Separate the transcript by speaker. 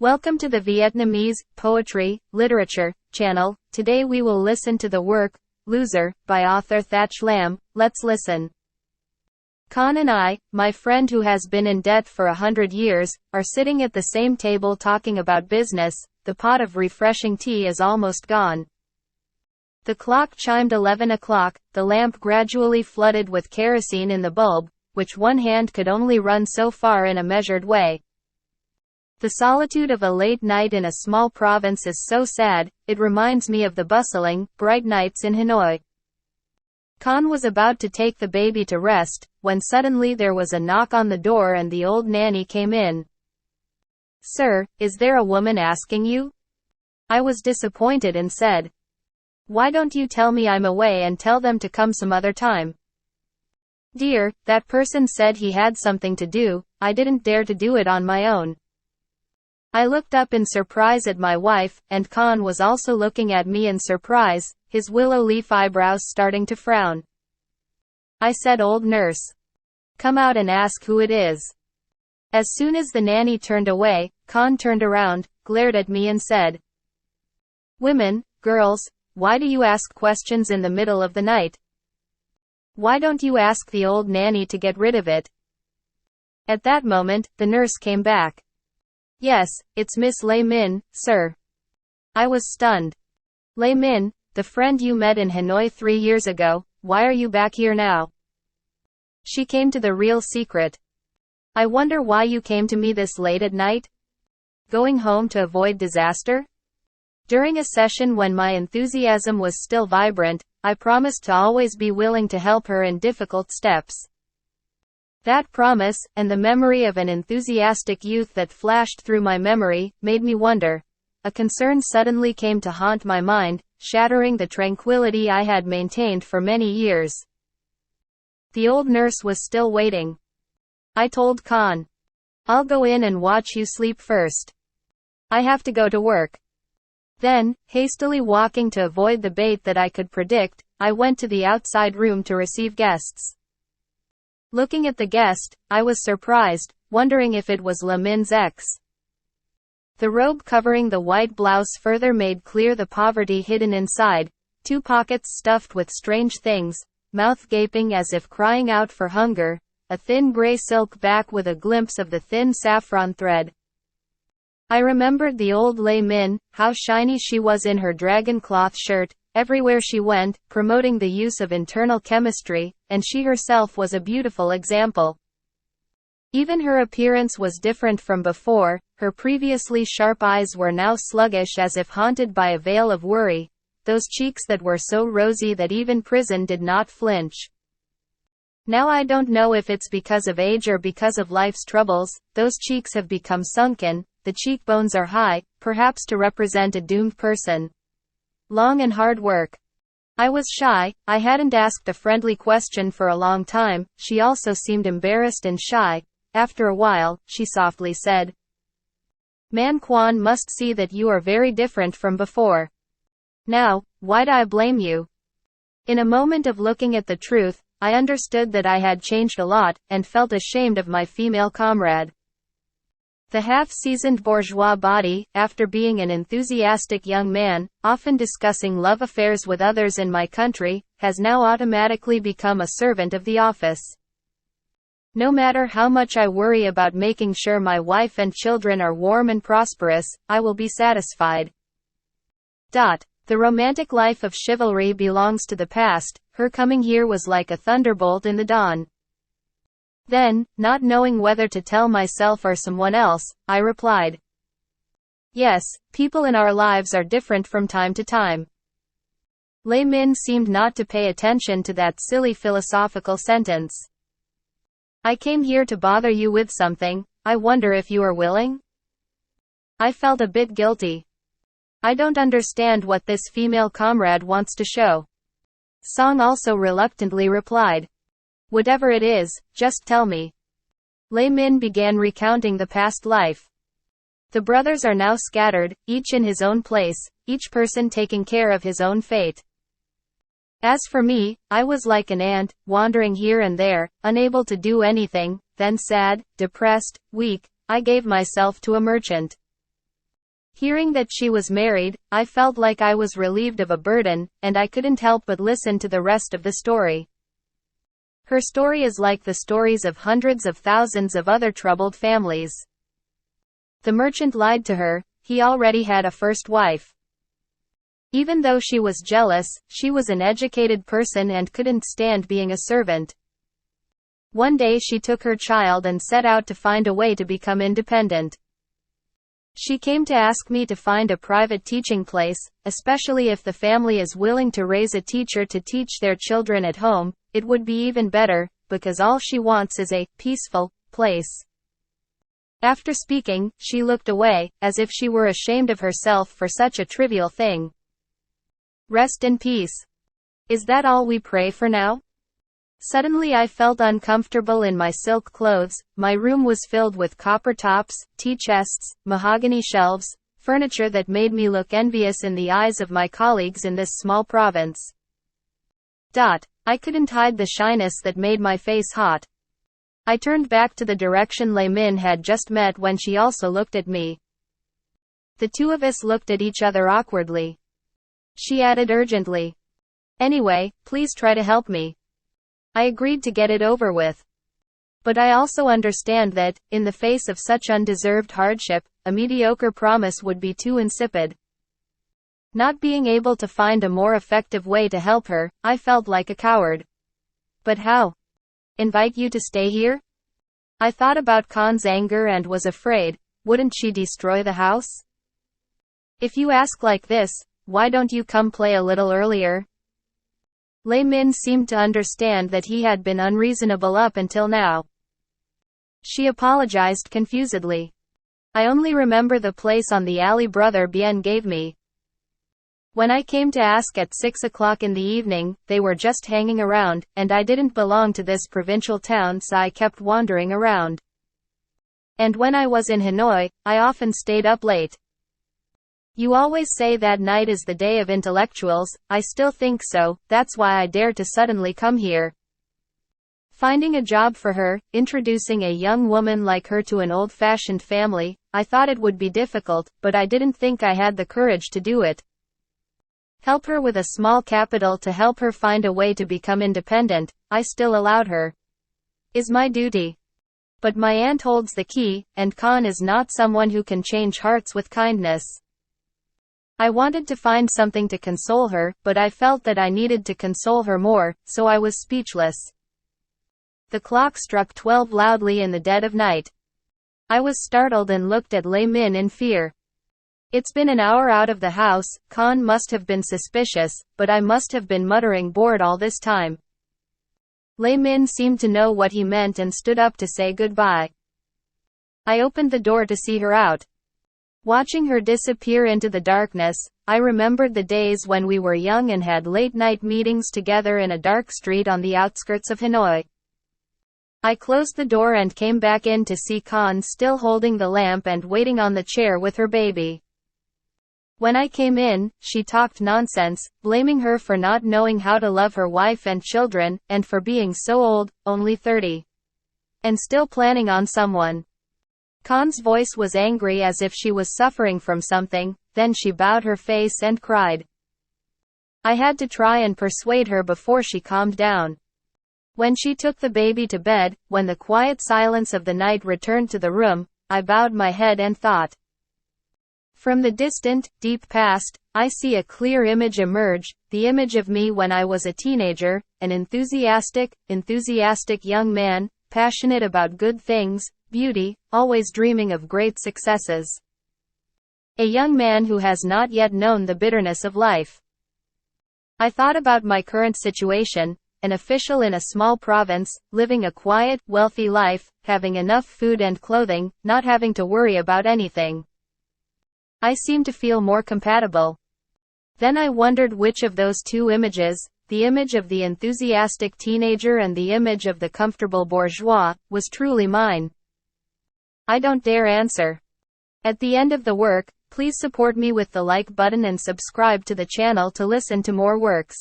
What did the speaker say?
Speaker 1: Welcome to the Vietnamese Poetry Literature channel. Today we will listen to the work Loser by author Thach Lam. Let's listen. Con and I, my friend who has been in debt for 100 years, are sitting at the same table talking about business. The pot of refreshing tea is almost gone. The clock chimed 11 o'clock, the lamp gradually flooded with kerosene in the bulb, which one hand could only run so far in a measured way. The solitude of a late night in a small province is so sad, it reminds me of the bustling, bright nights in Hanoi. Con was about to take the baby to rest, when suddenly there was a knock on the door and the old nanny came in. "Sir, is there a woman asking you?" I was disappointed and said, "Why don't you tell me I'm away and tell them to come some other time?" "Dear, that person said he had something to do, I didn't dare to do it on my own." I looked up in surprise at my wife, and Con was also looking at me in surprise, his willow leaf eyebrows starting to frown. I said, "Old nurse, come out and ask who it is." As soon as the nanny turned away, Con turned around, glared at me and said, "Women, girls, why do you ask questions in the middle of the night? Why don't you ask the old nanny to get rid of it?" At that moment, the nurse came back. "Yes, it's Miss Lei Min, sir." I was stunned. "Lei Min, the friend you met in Hanoi 3 years ago, why are you back here now?" She came to the real secret. "I wonder why you came to me this late at night? Going home to avoid disaster?" During a session when my enthusiasm was still vibrant, I promised to always be willing to help her in difficult steps. That promise, and the memory of an enthusiastic youth that flashed through my memory, made me wonder. A concern suddenly came to haunt my mind, shattering the tranquility I had maintained for many years. The old nurse was still waiting. I told Con, "I'll go in and watch you sleep first. I have to go to work." Then, hastily walking to avoid the bait that I could predict, I went to the outside room to receive guests. Looking at the guest, I was surprised, wondering if it was Lei Min's ex. The robe covering the white blouse further made clear the poverty hidden inside, 2 pockets stuffed with strange things, mouth gaping as if crying out for hunger, a thin gray silk back with a glimpse of the thin saffron thread. I remembered the old Lei Min, how shiny she was in her dragon cloth shirt, everywhere she went, promoting the use of internal chemistry, and she herself was a beautiful example. Even her appearance was different from before, her previously sharp eyes were now sluggish as if haunted by a veil of worry, those cheeks that were so rosy that even prison did not flinch. Now I don't know if it's because of age or because of life's troubles, those cheeks have become sunken, the cheekbones are high, perhaps to represent a doomed person. Long and hard work. I was shy, I hadn't asked a friendly question for a long time, she also seemed embarrassed and shy. After a while, she softly said, "Man Quan must see that you are very different from before. Now, why'd I blame you?" In a moment of looking at the truth, I understood that I had changed a lot, and felt ashamed of my female comrade. The half-seasoned bourgeois body, after being an enthusiastic young man, often discussing love affairs with others in my country, has now automatically become a servant of the office. No matter how much I worry about making sure my wife and children are warm and prosperous, I will be satisfied. The romantic life of chivalry belongs to the past, her coming here was like a thunderbolt in the dawn. Then, not knowing whether to tell myself or someone else, I replied, "Yes, people in our lives are different from time to time." Lei Min seemed not to pay attention to that silly philosophical sentence. "I came here to bother you with something, I wonder if you are willing?" I felt a bit guilty. I don't understand what this female comrade wants to show. Song also reluctantly replied, "Whatever it is, just tell me." Lei Min began recounting the past life. The brothers are now scattered, each in his own place, each person taking care of his own fate. As for me, I was like an ant, wandering here and there, unable to do anything, then sad, depressed, weak, I gave myself to a merchant. Hearing that she was married, I felt like I was relieved of a burden, and I couldn't help but listen to the rest of the story. Her story is like the stories of hundreds of thousands of other troubled families. The merchant lied to her. He already had a first wife. Even though she was jealous, she was an educated person and couldn't stand being a servant. One day she took her child and set out to find a way to become independent. She came to ask me to find a private teaching place, especially if the family is willing to raise a teacher to teach their children at home. It would be even better, because all she wants is a peaceful place. After speaking, she looked away, as if she were ashamed of herself for such a trivial thing. Rest in peace. Is that all we pray for now? Suddenly I felt uncomfortable in my silk clothes. My room was filled with copper tops, tea chests, mahogany shelves, furniture that made me look envious in the eyes of my colleagues in this small province. I couldn't hide the shyness that made my face hot. I turned back to the direction Lei Min had just met when she also looked at me. The two of us looked at each other awkwardly. She added urgently, "Anyway, please try to help me." I agreed to get it over with. But I also understand that, in the face of such undeserved hardship, a mediocre promise would be too insipid. Not being able to find a more effective way to help her, I felt like a coward. But how? Invite you to stay here? I thought about Khan's anger and was afraid, wouldn't she destroy the house? If you ask like this, why don't you come play a little earlier? Lei Min seemed to understand that he had been unreasonable up until now. She apologized confusedly. I only remember the place on the alley Brother Bien gave me. When I came to ask at 6 o'clock in the evening, they were just hanging around, and I didn't belong to this provincial town, so I kept wandering around. And when I was in Hanoi, I often stayed up late. You always say that night is the day of intellectuals. I still think so, that's why I dared to suddenly come here. Finding a job for her, introducing a young woman like her to an old-fashioned family, I thought it would be difficult, but I didn't think I had the courage to do it. Help her with a small capital to help her find a way to become independent, I still allowed her. Is my duty. But my aunt holds the key, and Khan is not someone who can change hearts with kindness. I wanted to find something to console her, but I felt that I needed to console her more, so I was speechless. The clock struck 12 loudly in the dead of night. I was startled and looked at Lei Min in fear. It's been an hour out of the house. Khan must have been suspicious, but I must have been muttering bored all this time. Lei Min seemed to know what he meant and stood up to say goodbye. I opened the door to see her out. Watching her disappear into the darkness, I remembered the days when we were young and had late-night meetings together in a dark street on the outskirts of Hanoi. I closed the door and came back in to see Khan still holding the lamp and waiting on the chair with her baby. When I came in, she talked nonsense, blaming her for not knowing how to love her wife and children, and for being so old, only 30. And still planning on someone. Khan's voice was angry as if she was suffering from something, then she bowed her face and cried. I had to try and persuade her before she calmed down. When she took the baby to bed, when the quiet silence of the night returned to the room, I bowed my head and thought. From the distant, deep past, I see a clear image emerge, the image of me when I was a teenager, an enthusiastic young man, passionate about good things, beauty, always dreaming of great successes. A young man who has not yet known the bitterness of life. I thought about my current situation, an official in a small province, living a quiet, wealthy life, having enough food and clothing, not having to worry about anything. I seemed to feel more compatible. Then I wondered which of those two images, the image of the enthusiastic teenager and the image of the comfortable bourgeois, was truly mine. I don't dare answer. At the end of the work, please support me with the like button and subscribe to the channel to listen to more works.